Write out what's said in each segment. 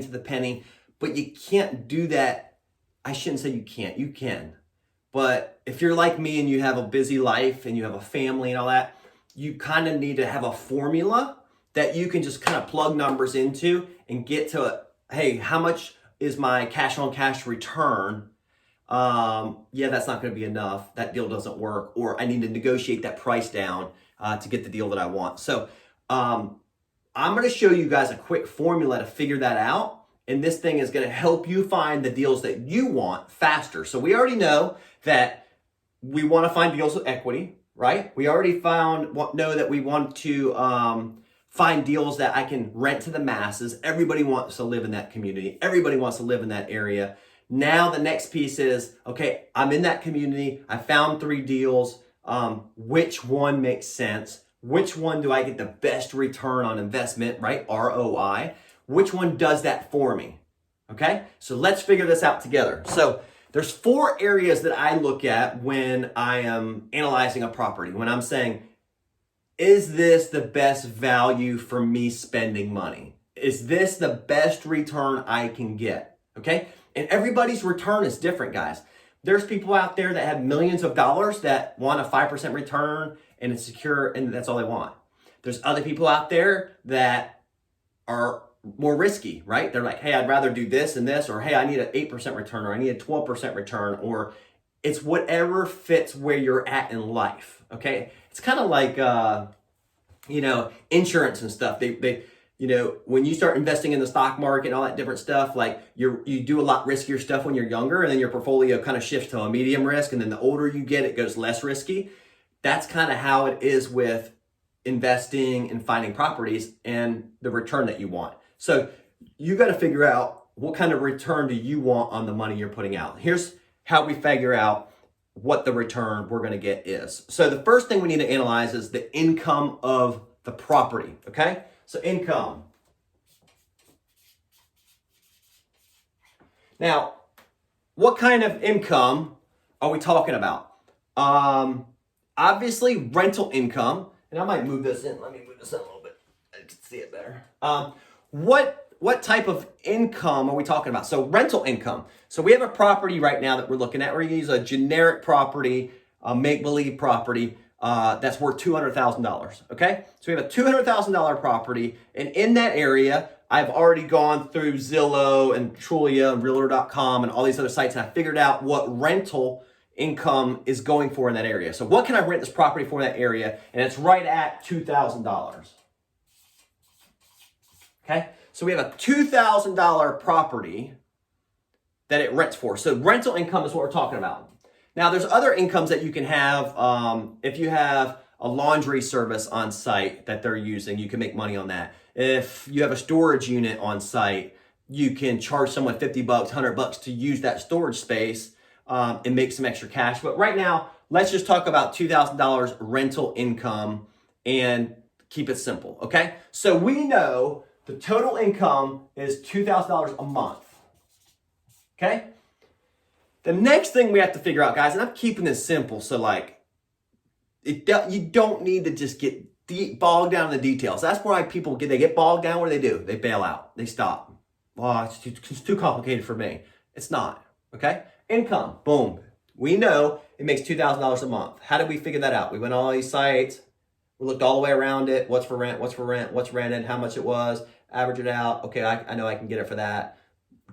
to the penny, but you can't do that. I shouldn't say you can't, you can. But if you're like me and you have a busy life and you have a family and all that, you kind of need to have a formula that you can just kind of plug numbers into and get to, hey, how much is my cash on cash return? Yeah, that's not going to be enough. That deal doesn't work, or I need to negotiate that price down to get the deal that I want. So I'm going to show you guys a quick formula to figure that out. And this thing is going to help you find the deals that you want faster. So we already know that we want to find deals with equity, right? We already know that we want to find deals that I can rent to the masses. Everybody wants to live in that community. Everybody wants to live in that area. Now the next piece is, okay, I'm in that community. I found 3 deals. Which one makes sense? Which one do I get the best return on investment, right? ROI. Which one does that for me? Okay, so let's figure this out together. So there's 4 areas that I look at when I am analyzing a property. When I'm saying, is this the best value for me spending money? Is this the best return I can get? Okay, and everybody's return is different, guys. There's people out there that have millions of dollars that want a 5% return and it's secure and that's all they want. There's other people out there that are more risky, right? They're like, hey, I'd rather do this and this, or hey, I need an 8% return, or I need a 12% return, or it's whatever fits where you're at in life, okay? It's kind of like, insurance and stuff. They when you start investing in the stock market and all that different stuff, like you do a lot riskier stuff when you're younger, and then your portfolio kind of shifts to a medium risk, and then the older you get, it goes less risky. That's kind of how it is with investing and finding properties and the return that you want. So you got to figure out what kind of return do you want on the money you're putting out. Here's how we figure out what the return we're going to get is. So the first thing we need to analyze is the income of the property, okay? So income. Now, what kind of income are we talking about? Obviously rental income, and I might move this in. Let me move this in a little bit. I can see it better. What type of income are we talking about? So rental income. So we have a property right now that we're looking at. We're going to use a generic property, a make-believe property that's worth $200,000, okay? So we have a $200,000 property, and in that area, I've already gone through Zillow and Trulia and Realtor.com and all these other sites, and I figured out what rental income is going for in that area. So what can I rent this property for in that area? And it's right at $2,000. Okay, so we have a $2,000 property that it rents for. So rental income is what we're talking about. Now, there's other incomes that you can have. If you have a laundry service on site that they're using, you can make money on that. If you have a storage unit on site, you can charge someone $50, $100 to use that storage space and make some extra cash. But right now, let's just talk about $2,000 rental income and keep it simple, okay? So we know the total income is $2,000 a month, okay? The next thing we have to figure out, guys, and I'm keeping this simple, so like, you don't need to just get bogged down in the details. That's why people get bogged down. What do? They bail out. They stop. Oh, it's too complicated for me. It's not, okay? Income, boom. We know it makes $2,000 a month. How did we figure that out? We went on all these sites. We looked all the way around it. What's for rent? What's rented? How much it was? Average it out. Okay, I know I can get it for that.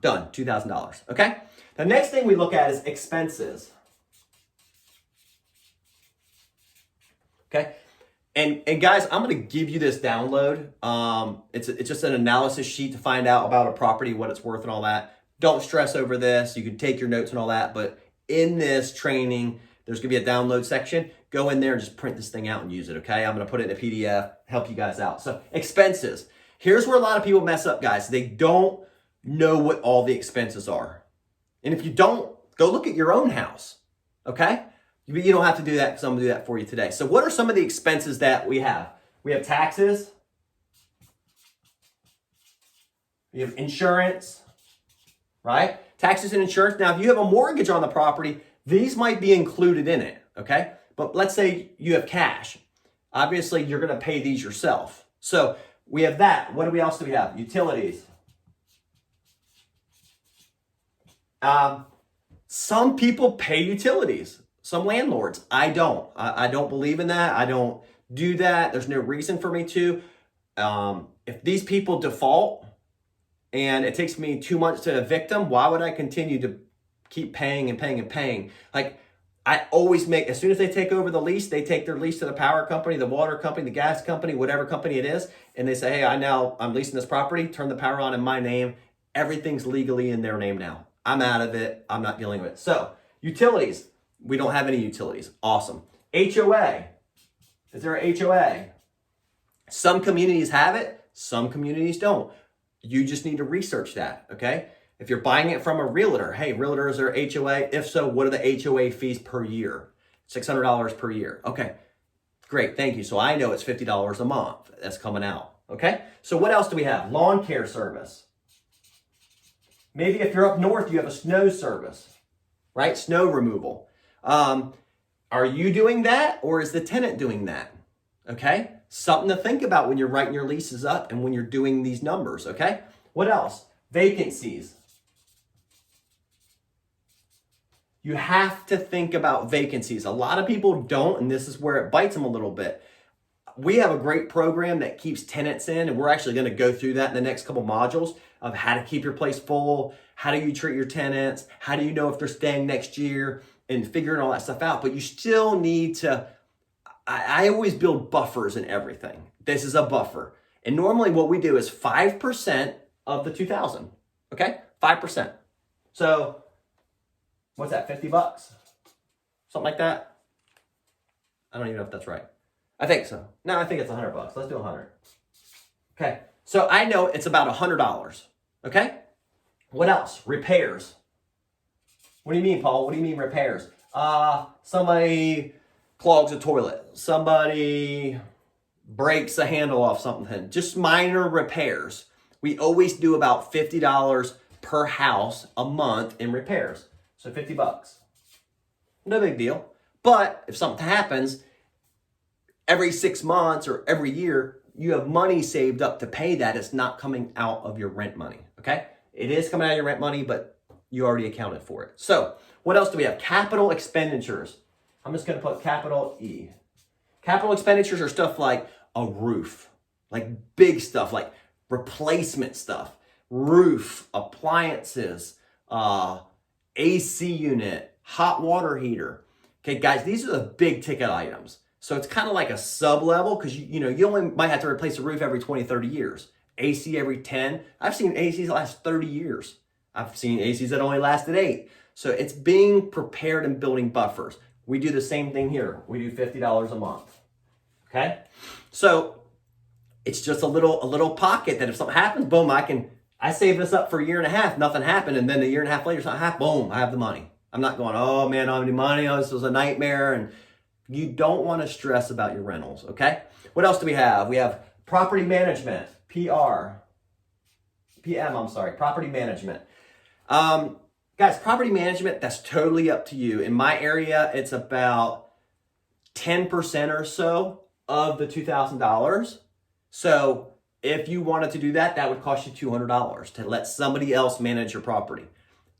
Done, $2,000, okay? The next thing we look at is expenses. Okay, and guys, I'm going to give you this download. It's just an analysis sheet to find out about a property, what it's worth and all that. Don't stress over this. You can take your notes and all that, but in this training, there's going to be a download section. Go in there and just print this thing out and use it, okay? I'm going to put it in a PDF, help you guys out. So expenses. Here's where a lot of people mess up, guys. They don't know what all the expenses are. And if you don't, go look at your own house, okay? You don't have to do that because I'm going to do that for you today. So what are some of the expenses that we have? We have taxes. We have insurance, right? Taxes and insurance. Now, if you have a mortgage on the property, these might be included in it, okay? But let's say you have cash. Obviously, you're going to pay these yourself. So we have that. What else do we have? Utilities. Some people pay utilities, some landlords. I don't. I don't believe in that. I don't do that. There's no reason for me to. If these people default and it takes me 2 months to evict them, why would I continue to keep paying and paying and paying? Like, I always make, as soon as they take over the lease, they take their lease to the power company, the water company, the gas company, whatever company it is, and they say, hey, I'm leasing this property, turn the power on in my name. Everything's legally in their name now. I'm out of it. I'm not dealing with it. So, utilities. We don't have any utilities. Awesome. HOA. Is there an HOA? Some communities have it. Some communities don't. You just need to research that, okay? If you're buying it from a realtor, hey, realtors are HOA. If so, what are the HOA fees per year? $600 per year. Okay, great, thank you. So I know it's $50 a month that's coming out, okay? So what else do we have? Lawn care service. Maybe if you're up north, you have a snow service, right? Snow removal. Are you doing that or is the tenant doing that? Okay, something to think about when you're writing your leases up and when you're doing these numbers, okay? What else? Vacancies. You have to think about vacancies. A lot of people don't, and this is where it bites them a little bit. We have a great program that keeps tenants in, and we're actually going to go through that in the next couple modules of how to keep your place full, how do you treat your tenants, how do you know if they're staying next year, and figuring all that stuff out. But you still need to, I always build buffers in everything. This is a buffer. And normally what we do is 5% of the 2,000, okay? 5%. So what's that, $50? Something like that? I don't even know if that's right. I think so. No, I think it's $100. Let's do 100. Okay, so I know it's about $100, okay? What else? Repairs. What do you mean, Paul? What do you mean repairs? Somebody clogs a toilet. Somebody breaks a handle off something. Just minor repairs. We always do about $50 per house a month in repairs. So $50. No big deal. But if something happens, every 6 months or every year, you have money saved up to pay that. It's not coming out of your rent money, okay? It is coming out of your rent money, but you already accounted for it. So what else do we have? Capital expenditures. I'm just going to put capital E. Capital expenditures are stuff like a roof, like big stuff, like replacement stuff, roof, appliances, AC unit, hot water heater. Okay, guys, these are the big ticket items. So it's kind of like a sub level because you only might have to replace a roof every 20, 30 years. AC every 10. I've seen ACs that last 30 years. I've seen ACs that only lasted 8. So it's being prepared and building buffers. We do the same thing here. We do $50 a month. Okay? So it's just a little pocket that if something happens, boom, I save this up for a year and a half, nothing happened, and then a year and a half later, something happened, boom, I have the money. I'm not going, oh man, I don't have any money, oh, this was a nightmare. And you don't want to stress about your rentals, okay? What else do we have? We have property management, property management. Guys, property management, that's totally up to you. In my area, it's about 10% or so of the $2,000. So if you wanted to do that, that would cost you $200 to let somebody else manage your property.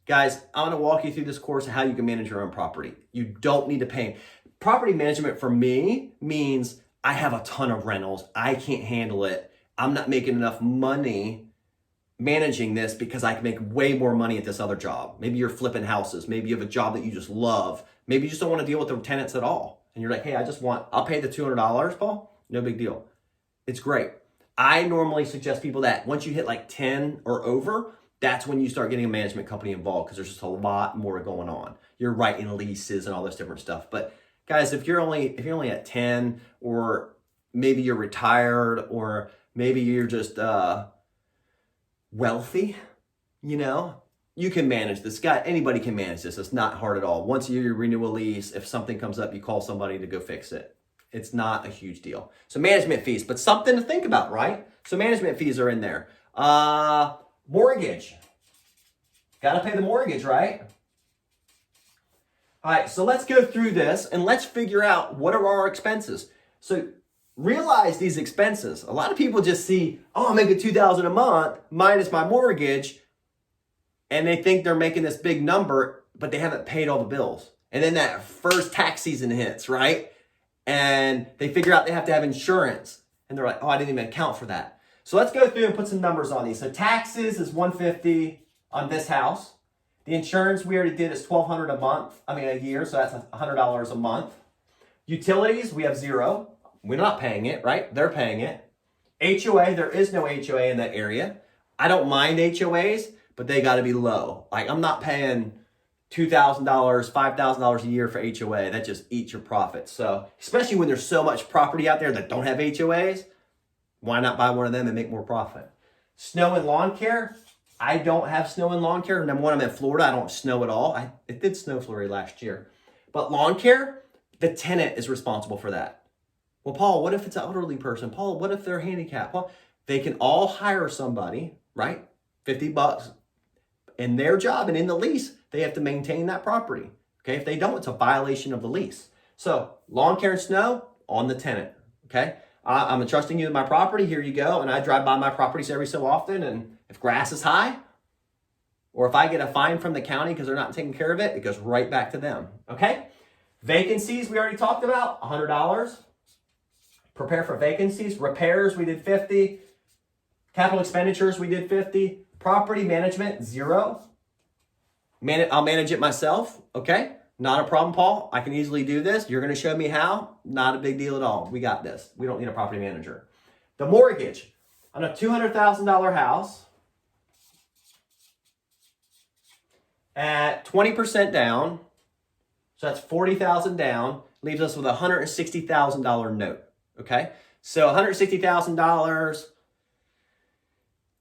Guys, I'm going to walk you through this course of how you can manage your own property. You don't need to pay. Property management for me means I have a ton of rentals. I can't handle it. I'm not making enough money managing this because I can make way more money at this other job. Maybe you're flipping houses. Maybe you have a job that you just love. Maybe you just don't want to deal with the tenants at all. And you're like, hey, I'll pay the $200, Paul. No big deal. It's great. I normally suggest people that once you hit like 10 or over, that's when you start getting a management company involved because there's just a lot more going on. You're writing leases and all this different stuff. But guys, if you're only at 10, or maybe you're retired, or maybe you're just wealthy, you can manage this. Anybody can manage this. It's not hard at all. Once a year you renew a lease. If something comes up, you call somebody to go fix it. It's not a huge deal. So management fees, but something to think about, right? So management fees are in there. Mortgage. Got to pay the mortgage, right? All right, so let's go through this and let's figure out what are our expenses. So realize these expenses. A lot of people just see, oh, I'm making $2,000 a month minus my mortgage. and they think they're making this big number, but they haven't paid all the bills. And then that first tax season hits, right? And they figure out they have to have insurance. And they're like, oh, I didn't even account for that. So let's go through and put some numbers on these. So taxes is $150 on this house. The insurance we already did is $1,200 a year. So that's $100 a month. Utilities, we have $0. We're not paying it, right? They're paying it. HOA, there is no HOA in that area. I don't mind HOAs, but they got to be low. Like, I'm not paying $2,000, $5,000 a year for HOA. That just eats your profits. So, especially when there's so much property out there that don't have HOAs, why not buy one of them and make more profit? Snow and lawn care, I don't have snow and lawn care. Number one, I'm in Florida. I don't snow at all. It did snow Florida last year. But lawn care, the tenant is responsible for that. Well, Paul, what if it's an elderly person? Paul, what if they're handicapped? Paul, they can all hire somebody, right? $50. In their job and in the lease, they have to maintain that property. Okay, if they don't, it's a violation of the lease. So lawn care and snow on the tenant. Okay, I'm entrusting you with my property. Here you go. And I drive by my properties every so often. And if grass is high, or if I get a fine from the county because they're not taking care of it, it goes right back to them. Okay, vacancies we already talked about, $100. Prepare for vacancies. Repairs we did $50. Capital expenditures we did $50. Property management, $0. I'll manage it myself, okay? Not a problem, Paul. I can easily do this. You're going to show me how. Not a big deal at all. We got this. We don't need a property manager. The mortgage on a $200,000 house at 20% down, so that's $40,000 down, leaves us with a $160,000 note, okay? So $160,000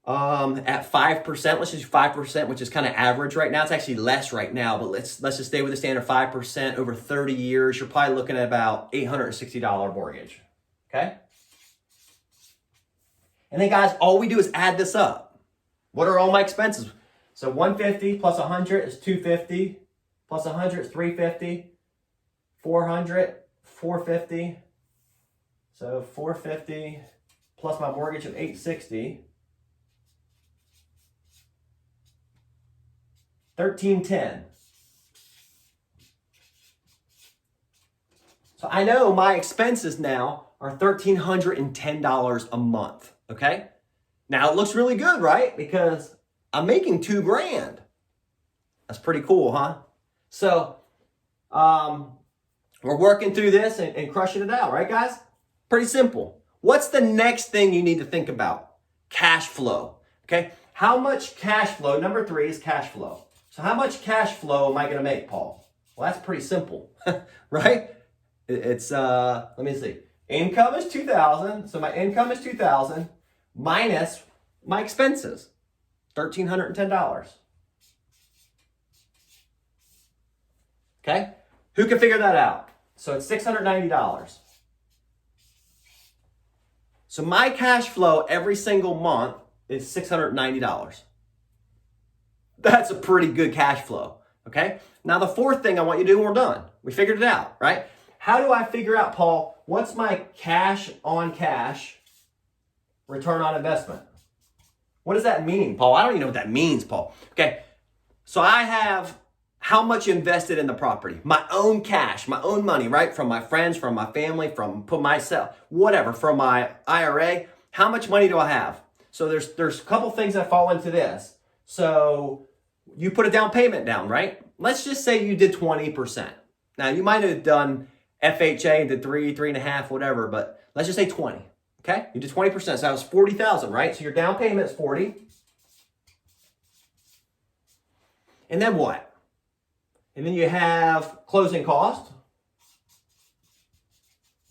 at 5%, let's just do 5%, which is kind of average right now. It's actually less right now, but let's just stay with the standard 5% over 30 years. You're probably looking at about $860 mortgage, okay? And then guys, all we do is add this up. What are all my expenses? So 150 plus 100 is 250, plus 100 is 350, 400, 450. So 450 plus my mortgage of 860. 1310. So I know my expenses now are $1,310 a month, okay? Now it looks really good, right? Because I'm making $2,000. That's pretty cool, huh? So we're working through this and crushing it out, right guys? Pretty simple. What's the next thing you need to think about? Cash flow, okay? How much cash flow, number 3 is cash flow. So how much cash flow am I going to make, Paul? Well, that's pretty simple, right? It's, let me see. Income is $2,000. So my income is $2,000 minus my expenses, $1,310. Okay? Who can figure that out? So it's $690. So my cash flow every single month is $690. That's a pretty good cash flow, okay? Now the fourth thing I want you to do when we're done, we figured it out, right? How do I figure out, Paul, what's my cash on cash return on investment? What does that mean, Paul? I don't even know what that means, Paul. Okay, so I have how much invested in the property, my own cash, my own money, right? From my friends, from my family, from myself, whatever, from my IRA. How much money do I have? So there's a couple things that fall into this. So you put a down payment down, right? Let's just say you did 20%. Now you might have done FHA and did 3.5, whatever, but let's just say 20. Okay, you did 20%, so that was 40,000, right? So your down payment is 40. And then what? And then you have closing cost.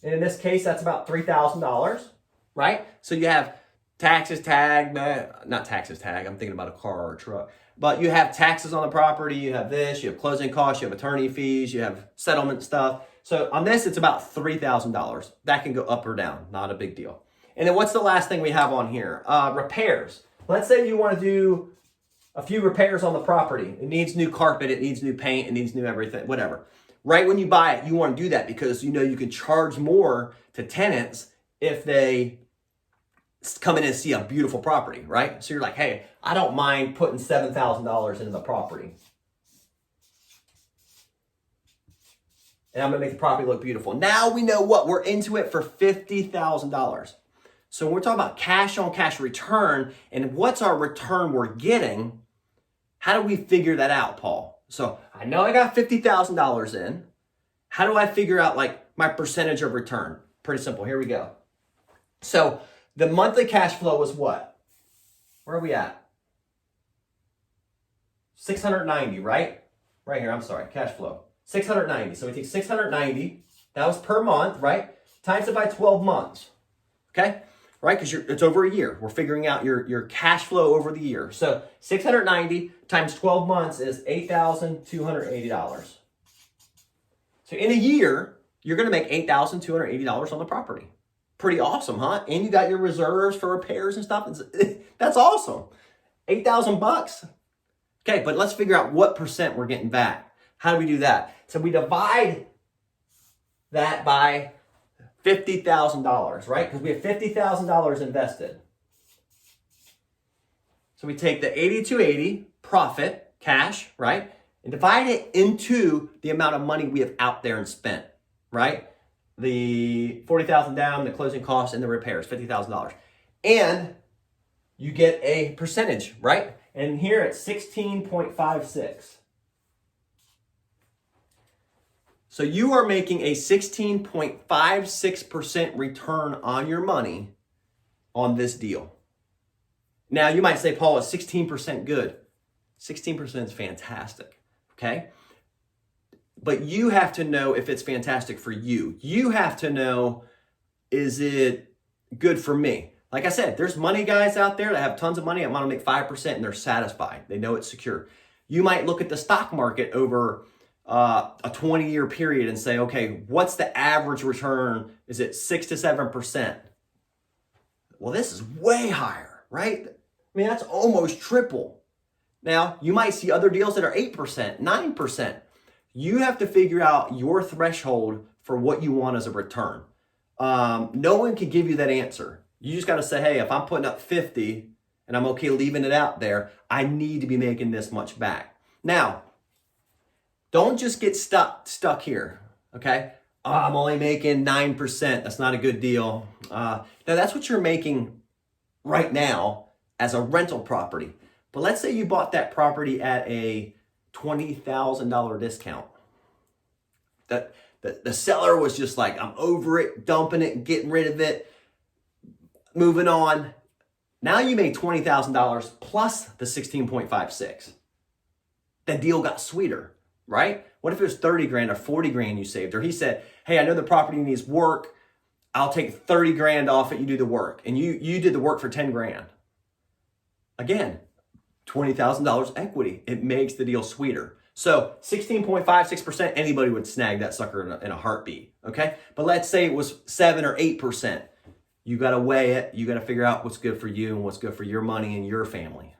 And in this case, that's about $3,000, right? So you have taxes tag, not taxes tag, I'm thinking about a car or a truck. But you have taxes on the property, you have this, you have closing costs, you have attorney fees, you have settlement stuff. So on this, it's about $3,000. That can go up or down, not a big deal. And then what's the last thing we have on here? Repairs. Let's say you want to do a few repairs on the property. It needs new carpet, it needs new paint, it needs new everything, whatever. Right when you buy it, you want to do that because you know you can charge more to tenants if they come in and see a beautiful property, right? So you're like, hey, I don't mind putting $7,000 into the property. And I'm gonna make the property look beautiful. Now we know what, we're into it for $50,000. So when we're talking about cash on cash return and what's our return we're getting, how do we figure that out, Paul? So I know I got $50,000 in. How do I figure out like my percentage of return? Pretty simple, here we go. So the monthly cash flow was what? Where are we at? 690, right? Right here, I'm sorry, cash flow. 690, so we take 690, that was per month, right? Times it by 12 months, okay? Right, because it's over a year. We're figuring out your cash flow over the year. So 690 times 12 months is $8,280. So in a year, you're gonna make $8,280 on the property. Pretty awesome, huh? And you got your reserves for repairs and stuff. That's awesome. 8,000 bucks. Okay, but let's figure out what percent we're getting back. How do we do that? So we divide that by $50,000, right? Because we have $50,000 invested. So we take the 8280 profit, cash, right? And divide it into the amount of money we have out there and spent, right? The 40,000 down, the closing costs, and the repairs, $50,000. And you get a percentage, right? And here it's 16.56. So you are making a 16.56% return on your money on this deal. Now you might say, Paul, is 16% good? 16% is fantastic, okay? But you have to know if it's fantastic for you. You have to know, is it good for me? Like I said, there's money guys out there that have tons of money and want to make 5% and they're satisfied. They know it's secure. You might look at the stock market over a 20-year period and say, okay, what's the average return? Is it 6 to 7%? Well, this is way higher, right? I mean, that's almost triple. Now, you might see other deals that are 8%, 9%. You have to figure out your threshold for what you want as a return. No one can give you that answer. You just got to say, hey, if I'm putting up 50 and I'm okay leaving it out there, I need to be making this much back. Now, don't just get stuck here, okay? I'm only making 9%. That's not a good deal. Now, that's what you're making right now as a rental property. But let's say you bought that property at a $20,000 discount. The seller was just like, I'm over it, dumping it, getting rid of it, moving on. Now you made $20,000 plus the 16.56. The deal got sweeter, right? What if it was 30 grand or 40 grand you saved? Or he said, hey, I know the property needs work. I'll take 30 grand off it, you do the work. And you did the work for 10 grand. Again, $20,000 equity. It makes the deal sweeter. So 16.56%, anybody would snag that sucker in a heartbeat, okay? But let's say it was 7 or 8%. You got to weigh it. You got to figure out what's good for you and what's good for your money and your family.